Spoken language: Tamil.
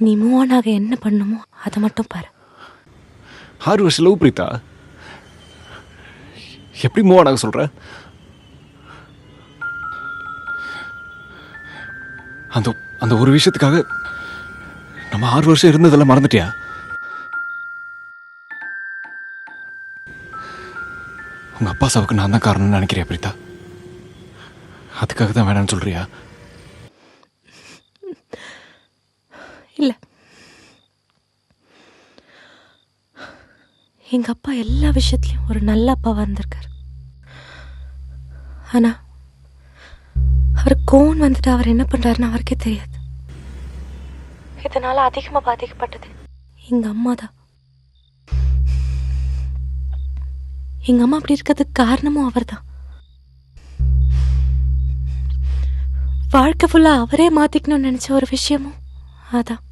நீ மூவ் ஆன் ஆக என்ன பண்ணுமோ அதை மட்டும் பாரு. 6 வருஷம் லவ் பிரீதா, எப்படி மூவ் ஆன் ஆக சொல்ற? அந்த அந்த ஒரு விஷயத்துக்காக நம்ம 6 வருஷம் இருந்ததெல்லாம் மறந்துட்டியா? உங்க அப்பா சாவுக்கு நான் தான் காரணம்னு நினைக்கிறியா பிரீதா? அதுக்காக தான் வேணாம்னு சொல்றியா? இல்ல, எங்க அப்பா எல்லா விஷயத்துலயும் ஒரு நல்ல அப்பாவா இருந்திருக்காரு. ஆனா அவர் கோன் வந்துட்டு அவர் என்ன பண்றாருன்னு அவருக்கே தெரியாது. இதனால அதிகமா பாதிக்கப்பட்டது எங்க அம்மா தான். எங்க அம்மா அப்படி இருக்கிறதுக்கு காரணமும் அவர் தான். வாழ்க்கை ஃபுல்லா அவரே மாத்திக்கணும்னு நினைச்ச ஒரு விஷயமும் அதான்.